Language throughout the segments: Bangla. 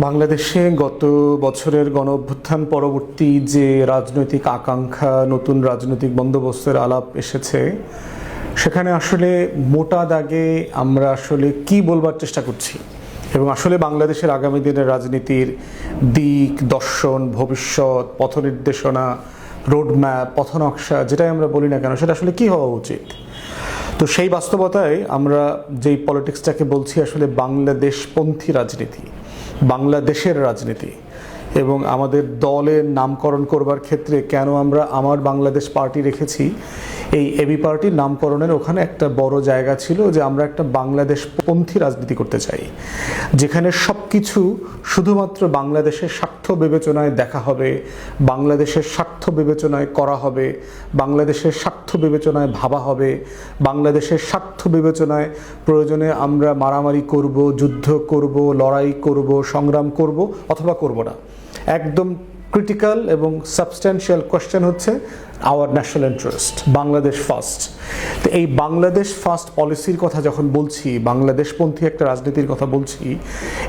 বাংলাদেশে গত বছরের গণঅভ্যুত্থান পরবর্তী যে রাজনৈতিক আকাঙ্ক্ষা, নতুন রাজনৈতিক বন্দোবস্তের আলাপ এসেছে, সেখানে আসলে মোটা দাগে আমরা আসলে কি বলবার চেষ্টা করছি এবং আসলে বাংলাদেশের আগামী দিনের রাজনীতির দিক, দর্শন, ভবিষ্যৎ, পথ নির্দেশনা, রোডম্যাপ, পথনকশা, যেটাই আমরা বলি না কেন, সেটা আসলে কি হওয়া উচিত। তো সেই বাস্তবতায় আমরা যেই পলিটিক্সটাকে বলছি আসলে বাংলাদেশপন্থী রাজনীতি, বাংলাদেশের রাজনীতি, এবং আমাদের দলের নামকরণ করবার ক্ষেত্রে কেন আমরা আমার বাংলাদেশ পার্টি রেখেছি, এই এবি পার্টির নামকরণের ওখানে একটা বড় জায়গা ছিল যে আমরা একটা বাংলাদেশপন্থী রাজনীতি করতে চাই, যেখানে সব কিছু শুধুমাত্র বাংলাদেশের স্বার্থ বিবেচনায় দেখা হবে, বাংলাদেশের স্বার্থ বিবেচনায় করা হবে, বাংলাদেশের স্বার্থ বিবেচনায় ভাবা হবে, বাংলাদেশের স্বার্থ বিবেচনায় প্রয়োজনে আমরা মারামারি করব, যুদ্ধ করব, লড়াই করব, সংগ্রাম করব অথবা করব না। একদম ক্রিটিক্যাল এবং সাবস্ট্যান্সিয়াল কোয়েশ্চেন হচ্ছে our national interest, Bangladesh first. তো এই বাংলাদেশ ফার্স্ট পলিসির কথা যখন বলছি, বাংলাদেশপন্থী একটা রাজনীতির কথা বলছি,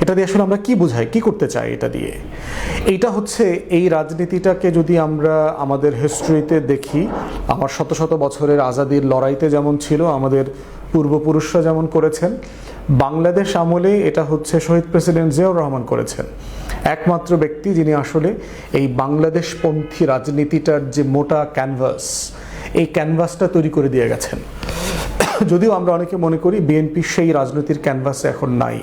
এটা দিয়ে আসলে আমরা কি বোঝাই, কি করতে চাই এটা দিয়ে? এইটা হচ্ছে এই রাজনীতিটাকে যদি আমরা আমাদের হিস্ট্রিতে দেখি, আমার শত শত বছরের আজাদির লড়াইতে যেমন ছিল, আমাদের পূর্বপুরুষরা যেমন করেছেন, বাংলাদেশ আমলে এটা হচ্ছে শহীদ প্রেসিডেন্ট জিয়াউর রহমান করেছেন, একমাত্র ব্যক্তি যিনি আসলে এই বাংলাদেশপন্থী রাজনীতিটার যে মোটা ক্যানভাস, এই ক্যানভাসটা তৈরি করে দিয়ে গেছেন। যদিও আমরা অনেকে মনে করি বিএনপি সেই রাজনীতির ক্যানভাসে এখন নাই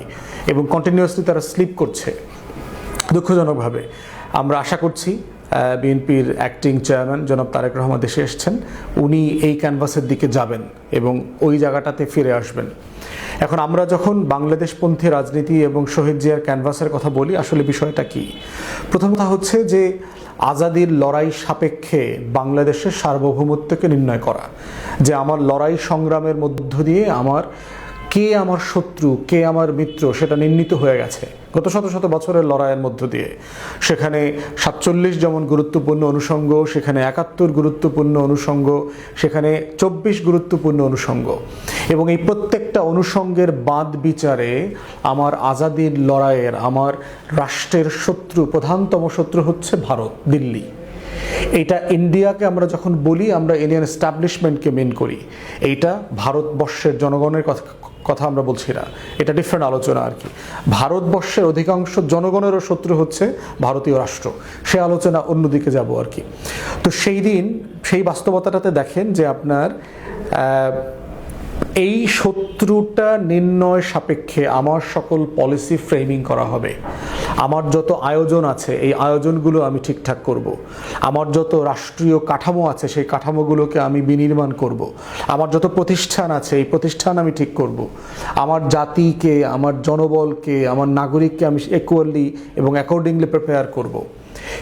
এবং কন্টিনিউয়াসলি তারা স্লিপ করছে দুঃখজনকভাবে। আমরা আশা করছি বিএনপির অ্যাক্টিং চেয়ারম্যান জনাব তারেক রহমান দেশে এসছেন, উনি এই ক্যানভাসের দিকে যাবেন এবং ওই জায়গাটাতে ফিরে আসবেন। এখন আমরা যখন বাংলাদেশপন্থী রাজনীতি এবং শহীদ জিয়ার ক্যানভাসের কথা বলি, আসলে বিষয়টা কি? প্রথম কথা হচ্ছে যে আজাদির লড়াই সাপেক্ষে বাংলাদেশের সার্বভৌমত্বকে নির্ণয় করা, যে আমার লড়াই সংগ্রামের মধ্য দিয়ে আমার কে আমার শত্রু, কে আমার মিত্র, সেটা নির্ণীত হয়ে গেছে গত শত শত বছরের লড়াইয়ের মধ্য দিয়ে। সেখানে 47 যেমন গুরুত্বপূর্ণ অনুষঙ্গ, সেখানে 71 গুরুত্বপূর্ণ অনুষঙ্গ, সেখানে 24 গুরুত্বপূর্ণ অনুষঙ্গ, এবং এই প্রত্যেকটা অনুষঙ্গের বাদ বিচারে আমার আজাদির লড়াইয়ের, আমার রাষ্ট্রের শত্রু, প্রধানতম শত্রু হচ্ছে ভারত, দিল্লি। এইটা ইন্ডিয়াকে আমরা যখন বলি, আমরা ইন্ডিয়ান এস্টাবলিশমেন্টকে মেন করি, এইটা ভারতবর্ষের জনগণের কথা আমরা বলছি না, এটা ডিফারেন্ট আলোচনা আর কি। ভারতবর্ষের অধিকাংশ জনগণেরও শত্রু হচ্ছে ভারতীয় রাষ্ট্র, সে আলোচনা অন্যদিকে যাব আর কি। তো সেই দিন সেই বাস্তবতাটাতে দেখেন যে আপনার এই শত্রুটা নির্ণয় সাপেক্ষে আমার সকল পলিসি ফ্রেমিং করা হবে। আমার যত আয়োজন আছে, এই আয়োজনগুলো আমি ঠিকঠাক করব। আমার যত রাষ্ট্রীয় কাঠামো আছে, সেই কাঠামোগুলোকে আমি বিনির্মাণ করব। আমার যত প্রতিষ্ঠান আছে, এই প্রতিষ্ঠান আমি ঠিক করব। আমার জাতিকে, আমার জনবলকে, আমার নাগরিককে আমি ইকুয়ালি এবং অ্যাকর্ডিংলি প্রিপেয়ার করব।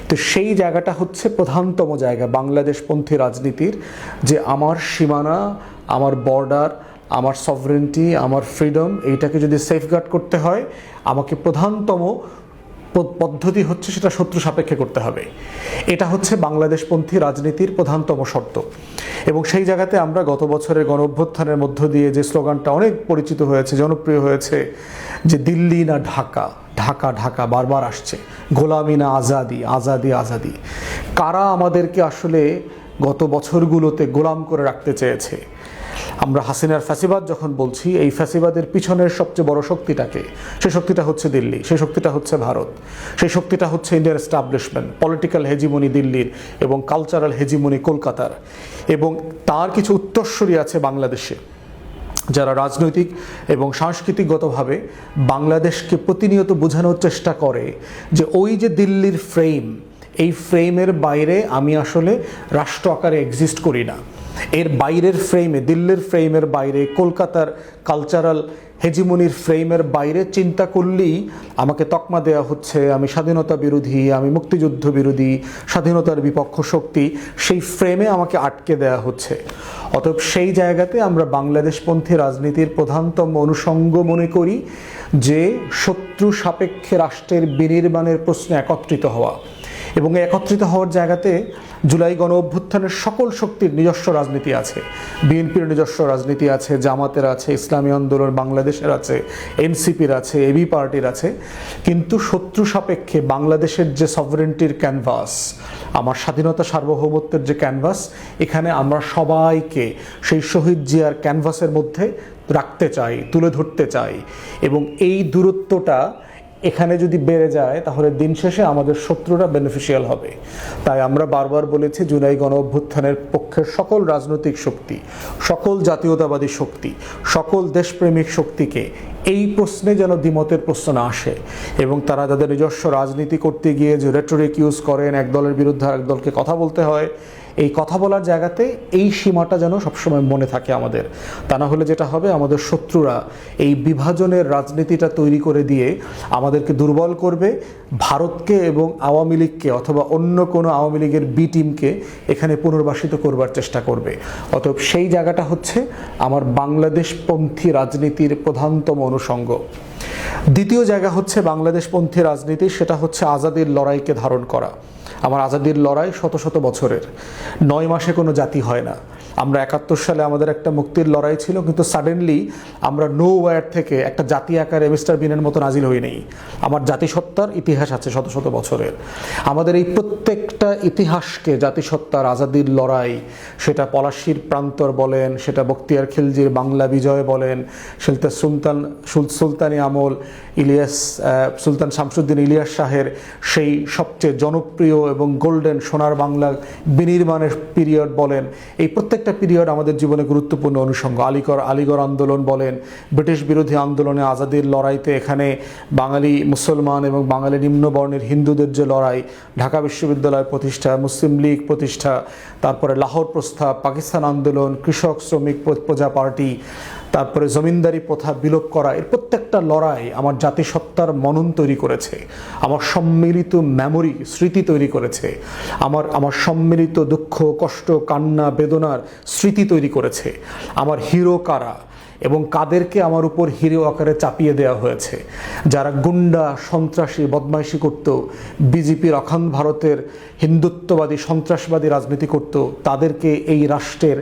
তো সেই জায়গাটা হচ্ছে প্রধানতম জায়গা বাংলাদেশপন্থী রাজনীতির, যে আমার সীমানা, আমার বর্ডার, আমার সভরেন্টি, আমার ফ্রিডম, এইটাকে যদি সেফগার্ড করতে হয়, আমাকে প্রধানতম পদ্ধতি হচ্ছে সেটা শত্রু সাপেক্ষে করতে হবে। এটা হচ্ছে বাংলাদেশপন্থী রাজনীতির প্রধানতম শর্ত। এবং সেই জায়গাতে আমরা গত বছরের গণঅভ্যুত্থানের মধ্য দিয়ে যে স্লোগানটা অনেক পরিচিত হয়েছে, জনপ্রিয় হয়েছে, যে দিল্লি না ঢাকা, ঢাকা ঢাকা বারবার আসছে, গোলামি না আজাদি, আজাদি আজাদি। কারা আমাদেরকে আসলে গত বছরগুলোতে গোলাম করে রাখতে চেয়েছে? আমরা হাসিনার ফ্যাসিবাদ যখন বলছি, এই ফ্যাসিবাদের পিছনের সবচেয়ে বড় শক্তিটাকে, সেই শক্তিটা হচ্ছে দিল্লি, সেই শক্তিটা হচ্ছে ভারত, সেই শক্তিটা হচ্ছে ইন্ডিয়ান এস্টাবলিশমেন্ট, পলিটিক্যাল হেজিমনি দিল্লির এবং কালচারাল হেজিমনি কলকাতার। এবং তার কিছু উত্তরসূরি আছে বাংলাদেশে, যারা রাজনৈতিক এবং সাংস্কৃতিকগতভাবে বাংলাদেশকে প্রতিনিয়ত বোঝানোর চেষ্টা করে যে ওই যে দিল্লির ফ্রেম, এই ফ্রেমের বাইরে আমি আসলে রাষ্ট্র আকারে এক্সিস্ট করি না। এর বাইরের ফ্রেমে, দিল্লির ফ্রেমের বাইরে, কলকাতার কালচারাল হেজিমনির ফ্রেমের বাইরে চিন্তা করলেই আমাকে তকমা দেওয়া হচ্ছে আমি স্বাধীনতা বিরোধী, আমি মুক্তিযুদ্ধ বিরোধী, স্বাধীনতার বিপক্ষ শক্তি। সেই ফ্রেমে আমাকে আটকে দেওয়া হচ্ছে। অতএব সেই জায়গাতে আমরা বাংলাদেশপন্থী রাজনীতির প্রধানতম অনুষঙ্গ মনে করি যে শত্রু সাপেক্ষে রাষ্ট্রের বিনির্মাণের প্রশ্নে একত্রিত হওয়া। এবং একত্রিত হওয়ার জায়গাতে জুলাই গণ অভ্যুত্থানের সকল শক্তির নিজস্ব রাজনীতি আছে। বিএনপির নিজস্ব রাজনীতি আছে, জামাতের আছে, ইসলামী আন্দোলন বাংলাদেশের আছে, এনসিপির আছে, এবি পার্টির আছে। কিন্তু শত্রু সাপেক্ষে বাংলাদেশের যে সভরেন্টির ক্যানভাস, আমার স্বাধীনতা সার্বভৌমত্বের যে ক্যানভাস, এখানে আমরা সবাইকে সেই শহীদ জিয়ার ক্যানভাসের মধ্যে রাখতে চাই, তুলে ধরতে চাই। এবং এই দূরত্বটা এখানে যদি বেড়ে যায় তাহলে দিন শেষে আমাদের শত্রুরা বেনিফিশিয়াল হবে। তাই আমরা বারবার বলেছি জুলাই গণ অভ্যুত্থানের পক্ষের সকল রাজনৈতিক শক্তি, সকল জাতীয়তাবাদী শক্তি, সকল দেশপ্রেমিক শক্তিকে এই প্রশ্নে যেন দ্বিমতের প্রশ্ন না আসে, এবং তারা তাদের নিজস্ব রাজনীতি করতে গিয়ে যে রেটরিক ইউজ করেন, এক দলের বিরুদ্ধে আরেক দলকে কথা বলতে হয়, এই কথা বলার জায়গাতে এই সীমাটা যেন সবসময় মনে থাকে আমাদের। তা না হলে যেটা হবে, আমাদের শত্রুরা এই বিভাজনের রাজনীতিটা তৈরি করে দিয়ে আমাদেরকে দুর্বল করবে, ভারতকে এবং আওয়ামী লীগকে অথবা অন্য কোনো আওয়ামী লীগের বি টিমকে এখানে পুনর্বাসিত করবার চেষ্টা করবে। অতএব সেই জায়গাটা হচ্ছে আমার বাংলাদেশপন্থী রাজনীতির প্রধানতম অনুষঙ্গ। দ্বিতীয় জায়গা হচ্ছে বাংলাদেশপন্থী রাজনীতি, সেটা হচ্ছে আজাদির লড়াইকে ধারণ করা। আমার আজাদির লড়াই শত শত বছরের, 9 মাসে কোনো জাতি হয় না। আমরা 71 সালে আমাদের একটা মুক্তির লড়াই ছিল, কিন্তু সাডেনলি আমরা নো ওয়্যার থেকে একটা জাতি আকারে মিস্টার বিনের মতো নাজিল হই নেই। আমার জাতিসত্তার ইতিহাস আছে শত শত বছরের। আমাদের এই প্রত্যেকটা ইতিহাসকে জাতিসত্তার আজাদির লড়াই, সেটা পলাশীর প্রান্তর বলেন, সেটা বখতিয়ার খিলজির বাংলা বিজয় বলেন, সেটা সুলতানি আমল সুলতান শামসুদ্দিন ইলিয়াস শাহের সেই সবচেয়ে জনপ্রিয় এবং গোল্ডেন সোনার বাংলা বিনির্মাণের পিরিয়ড বলেন, এই প্রত্যেকটা পিরিয়ড আমাদের জীবনে গুরুত্বপূর্ণ অনুষঙ্গ। আলিগড় আন্দোলন বলেন, ব্রিটিশ বিরোধী আন্দোলনে আজাদির লড়াইতে এখানে বাঙালি মুসলমান এবং বাঙালি নিম্নবর্ণের হিন্দুদের যে লড়াই, ঢাকা বিশ্ববিদ্যালয় প্রতিষ্ঠা, মুসলিম লীগ প্রতিষ্ঠা, তারপরে লাহোর প্রস্তাব, পাকিস্তান আন্দোলন, কৃষক শ্রমিক প্রজা পার্টি, তারপরে জমিনদারি প্রথা বিলোপ করা, এর প্রত্যেকটা লড়াই আমার জাতিসত্তার মনন তৈরি করেছে, আমার সম্মিলিত মেমোরি স্মৃতি তৈরি করেছে, আমার সম্মিলিত দুঃখ কষ্ট কান্না বেদনার স্মৃতি তৈরি করেছে। আমার হিরো কারা এবং কাদেরকে আমার উপর হিরো আকারে চাপিয়ে দেওয়া হয়েছে, যারা গুন্ডা সন্ত্রাসী বদমাইশি করত, বিজেপির অখণ্ড ভারতের হিন্দুত্ববাদী সন্ত্রাসবাদী রাজনীতি করত, তাদেরকে এই রাষ্ট্রের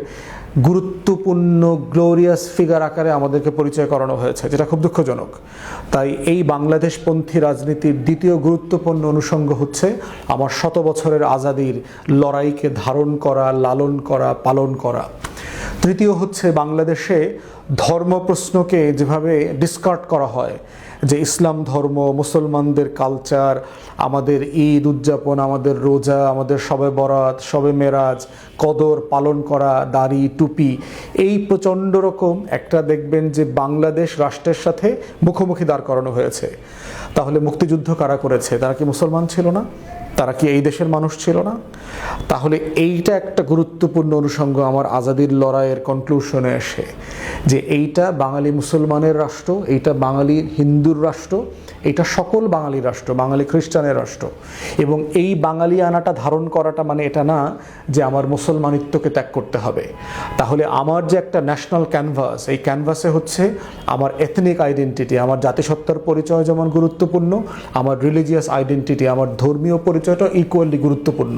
গুরুত্বপূর্ণ গ্লোরিয়াস ফিগার আকারে আমাদেরকে পরিচয় করানো হয়েছে, যেটা খুব দুঃখজনক। তাই এই বাংলাদেশপন্থী রাজনীতির দ্বিতীয় গুরুত্বপূর্ণ অনুষঙ্গ হচ্ছে আমার শত বছরের আজাদির লড়াইকে ধারণ করা, লালন করা, পালন করা। তৃতীয় হচ্ছে বাংলাদেশে ধর্ম প্রশ্নকে যেভাবে ডিসকার্ড করা হয়, যে ইসলাম ধর্ম, মুসলমানদের কালচার, আমাদের ঈদ উদযাপন, আমাদের রোজা, আমাদের শবে বরাত, শবে মেরাজ, কদর পালন করা, দাড়ি টুপি, এই প্রচণ্ড রকম একটা দেখবেন যে বাংলাদেশ রাষ্ট্রের সাথে মুখোমুখি দাঁড় করানো হয়েছে। তাহলে মুক্তিযুদ্ধ কারা করেছে? তারা কি মুসলমান ছিল না? তারা কি এই দেশের মানুষ ছিল না? তাহলে এইটা একটা গুরুত্বপূর্ণ অনুষঙ্গ আমার আজাদির লড়াইয়ের কনক্লুশনে এসে, যে এইটা বাঙালি মুসলমানের রাষ্ট্র, এইটা বাঙালি হিন্দুর রাষ্ট্র, এটা সকল বাঙালি রাষ্ট্র, বাঙালি খ্রিস্টানের রাষ্ট্র। এবং এই বাঙালি আনাটা ধারণ করাটা মানে এটা না যে আমার মুসলমানিত্বকে ত্যাগ করতে হবে। তাহলে আমার যে একটা ন্যাশনাল ক্যানভাস, এই ক্যানভাসে হচ্ছে আমার এথনিক আইডেন্টিটি, আমার জাতিসত্তার পরিচয় যেমন গুরুত্বপূর্ণ, আমার রিলিজিয়াস আইডেন্টিটি, আমার ধর্মীয় পরিচয়টা ইকুয়ালি গুরুত্বপূর্ণ।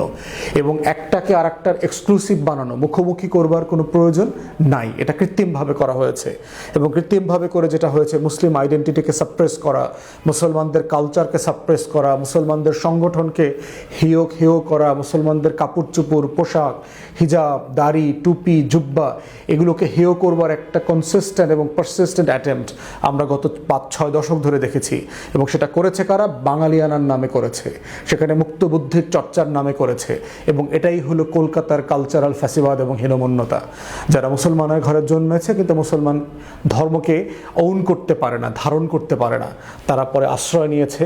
এবং একটাকে আর একটার এক্সক্লুসিভ বানানো, মুখোমুখি করবার কোনো প্রয়োজন নাই, এটা কৃত্রিমভাবে করা হয়েছে। এবং কৃত্রিমভাবে করে যেটা হয়েছে, মুসলিম আইডেন্টিটিকে সাপ্রেস করা, মুসলমানদের কালচারকে সাপ্রেস করা, মুসলমানদের সংগঠনকে হেয় করা, মুসলমানদের কাপড় চোপড় পোশাক, হিজাব, দাড়ি, টুপি, জুব্বা, এগুলোকে হেয় করবার একটা কনসিস্টেন্ট এবং পারসিস্টেন্ট অ্যাটেম্পট আমরা গত 5-6 দশক ধরে দেখেছি। এবং সেটা করেছে কারা? বাঙালিয়ানার নামে করেছে, সেখানে মুক্ত বুদ্ধির চর্চার নামে করেছে। এবং এটাই হলো কলকাতার কালচারাল ফ্যাসিবাদ এবং হীনমন্যতা, যারা মুসলমানের ঘরে জন্মেছে কিন্তু মুসলমান ধর্মকে ওন করতে পারে না, ধারণ করতে পারে না, তারা পরে আশ্রয় নিয়েছে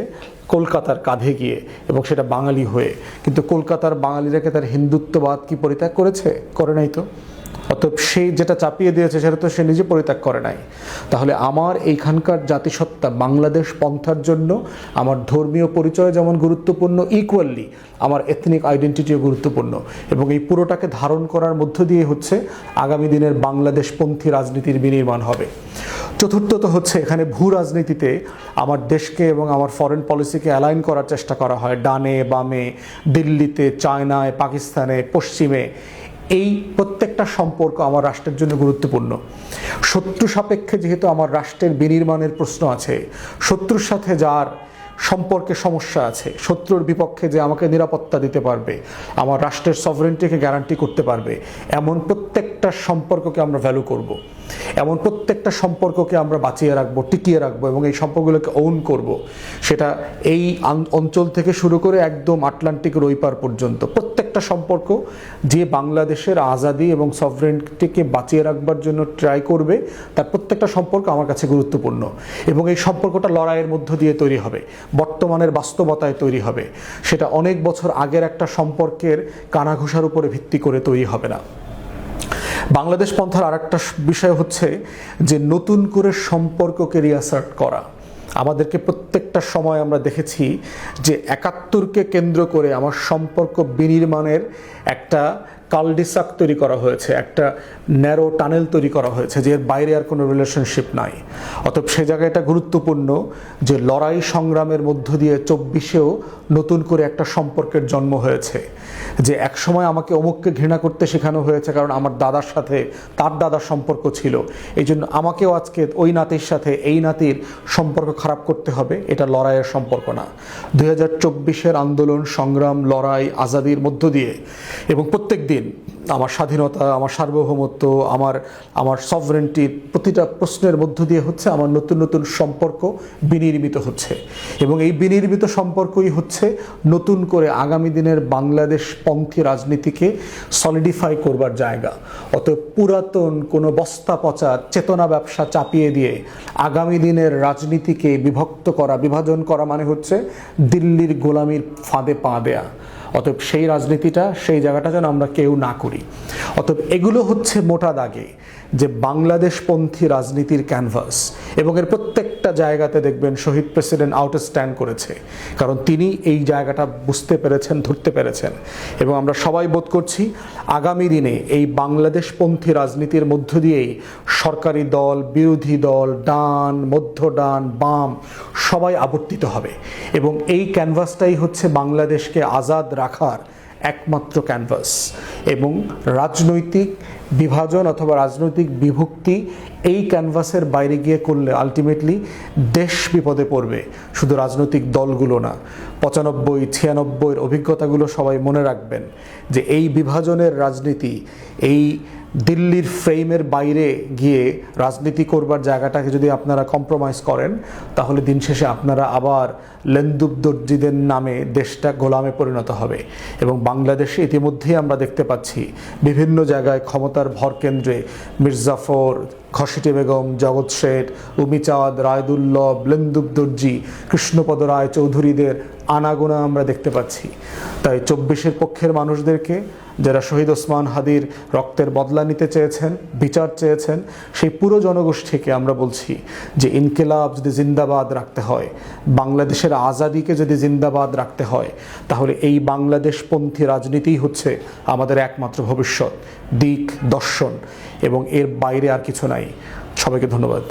কলকাতার কাঁধে গিয়ে, এবং সেটা বাঙালি হয়ে। কিন্তু কলকাতার বাঙালিরাকে তার হিন্দুত্ববাদ কি পরিত্যাগ করেছে? করে নাই তো। অতএব সে যেটা চাপিয়ে দিয়েছে সেটা তো সে নিজে পরিত্যাগ করে নাই। তাহলে আমার এইখানকার জাতিসত্তা বাংলাদেশ পন্থার জন্য আমার ধর্মীয় পরিচয় যেমন গুরুত্বপূর্ণ, ইকুয়ালি আমার এথনিক আইডেন্টিটিও গুরুত্বপূর্ণ। এবং এই পুরোটাকে ধারণ করার মধ্য দিয়ে হচ্ছে আগামী দিনের বাংলাদেশপন্থী রাজনীতির বিনির্মাণ হবে। চতুর্থত হচ্ছে এখানে ভূ রাজনীতিতে আমার দেশকে এবং আমার ফরেন পলিসিকে অ্যালাইন করার চেষ্টা করা হয় ডানে বামে, দিল্লিতে, চায়নায়, পাকিস্তানে, পশ্চিমে। এই প্রত্যেকটা সম্পর্ক আমার রাষ্ট্রের জন্য গুরুত্বপূর্ণ। শত্রু সাপেক্ষে যেহেতু আমার রাষ্ট্রের বিনির্মাণের প্রশ্ন আছে, শত্রুর সাথে যার সম্পর্কে সমস্যা আছে, শত্রুর বিপক্ষে যে আমাকে নিরাপত্তা দিতে পারবে, আমার রাষ্ট্রের সভরেন্টিকে গ্যারান্টি করতে পারবে, এমন প্রত্যেকটা সম্পর্ককে আমরা ভ্যালু করব, এমন প্রত্যেকটা সম্পর্ককে আমরা বাঁচিয়ে রাখবো, টিকিয়ে রাখবো এবং এই সম্পর্কগুলোকে ওন করব। সেটা এই অঞ্চল থেকে শুরু করে একদম আটলান্টিকের ওই পার পর্যন্ত প্রত্যেকটা সম্পর্ক যে বাংলাদেশের আজাদি এবং সভরেন্টিকে বাঁচিয়ে রাখবার জন্য ট্রাই করবে, তার প্রত্যেকটা সম্পর্ক আমার কাছে গুরুত্বপূর্ণ। এবং এই সম্পর্কটা লড়াইয়ের মধ্য দিয়ে তৈরি হবে, বর্তমানের বাস্তবতায় তৈরি হবে। সেটা অনেক বছর আগের একটা সম্পর্কের কানাঘুষার উপরে ভিত্তি করে তৈরি হবে না। বাংলাদেশ পন্থার আরেকটা বিষয় হচ্ছে যে নতুন করে সম্পর্ককে রিঅ্যাসার্ট করা। আমাদেরকে প্রত্যেকটা সময় আমরা দেখেছি যে ৭১কে কেন্দ্র করে আমার সম্পর্ক বিনির্মাণের একটা কালডিসাক তৈরি করা হয়েছে, একটা ন্যারো টানেল তৈরি করা হয়েছে যে এর বাইরে আর কোনো রিলেশনশিপ নাই। অতএব সে জায়গায় এটা গুরুত্বপূর্ণ যে লড়াই সংগ্রামের মধ্য দিয়ে ২৪-এও নতুন করে একটা সম্পর্কের জন্ম হয়েছে। যে একসময় আমাকে অমুককে ঘৃণা করতে শেখানো হয়েছে কারণ আমার দাদার সাথে তার দাদার সম্পর্ক ছিল, এই জন্য আমাকেও আজকে ওই নাতির সাথে এই নাতির সম্পর্ক খারাপ করতে হবে। এটা লড়াইয়ের সম্পর্ক না। ২০২৪-এর আন্দোলন, সংগ্রাম, লড়াই, আজাদির মধ্য দিয়ে এবং প্রত্যেক দিন আমার স্বাধীনতা, আমার সার্বভৌমত্ব, আমার সভরেন্টির প্রতিটা প্রশ্নের মধ্য দিয়ে হচ্ছে আমার নতুন নতুন সম্পর্ক বিনির্মিত হচ্ছে। এবং এই বিনির্মিত সম্পর্কই হচ্ছে নতুন করে আগামী দিনের বাংলাদেশ পন্থী রাজনীতিকে সলিডিফাই করবার জায়গা। অতএব পুরাতন কোনো বস্তা পচা চেতনা ব্যবসা চাপিয়ে দিয়ে আগামী দিনের রাজনীতিকে বিভক্ত করা, বিভাজন করা মানে হচ্ছে দিল্লির গোলামির ফাঁদে পা দেয়া। অতএব সেই রাজনীতিটা, সেই জায়গাটা যেন আমরা কেউ না করি। অতএব এগুলো হচ্ছে মোটা দাগে যে বাংলাদেশপন্থী রাজনীতির ক্যানভাস। এবং এর প্রত্যেকটা জায়গাতে দেখবেন শহীদ প্রেসিডেন্ট আউটস্ট্যান্ড করেছে, কারণ তিনি এই জায়গাটা বুঝতে পেরেছেন, ধরতে পেরেছেন। এবং আমরা সবাই বোধ করছি আগামী দিনে এই বাংলাদেশপন্থী রাজনীতির মধ্য দিয়েই সরকারি দল, বিরোধী দল, ডান, মধ্য ডান, বাম সবাই আবর্তিত হবে। এবং এই ক্যানভাসটাই হচ্ছে বাংলাদেশকে আজাদ রাখার একমাত্র ক্যানভাস। এবং রাজনৈতিক বিভাজন অথবা রাজনৈতিক বিভক্তি এই ক্যানভাসের বাইরে গিয়ে করলে আলটিমেটলি দেশ বিপদে পড়বে, শুধু রাজনৈতিক দলগুলো না। ৯৫, ৯৬-এর অভিজ্ঞতাগুলো সবাই মনে রাখবেন যে এই বিভাজনের রাজনীতি, এই দিল্লির ফ্রেমের বাইরে গিয়ে রাজনীতি করবার জায়গাটাকে যদি আপনারা কম্প্রোমাইজ করেন, তাহলে দিন শেষে আপনারা আবার লেন্দুব দর্জিদের নামে দেশটা গোলামে পরিণত হবে। এবং বাংলাদেশে ইতিমধ্যেই আমরা দেখতে পাচ্ছি বিভিন্ন জায়গায় ক্ষমতার ভরকেন্দ্রে মির্জাফর, ঘসিটি বেগম, জগৎ শেঠ, উমিচাঁদ, রায়দুল্লভ, লেন্দুব দর্জি, কৃষ্ণপদ রায় চৌধুরীদের আনাগোনা আমরা দেখতে পাচ্ছি। তাই ২৪-এর পক্ষের মানুষদেরকে, যারা শহীদ ওসমান হাদির রক্তের বদলা নিতে চেয়েছেন, বিচার চেয়েছেন, সেই পুরো জনগোষ্ঠীকে আমরা বলছি যে ইনকিলাব যদি জিন্দাবাদ রাখতে হয়, বাংলাদেশের আজাদিকে যদি জিন্দাবাদ রাখতে হয়, তাহলে এই বাংলাদেশপন্থী রাজনীতিই হচ্ছে আমাদের একমাত্র ভবিষ্যৎ, দিক, দর্শন। এবং এর বাইরে আর কিছু নাই। সবাইকে ধন্যবাদ।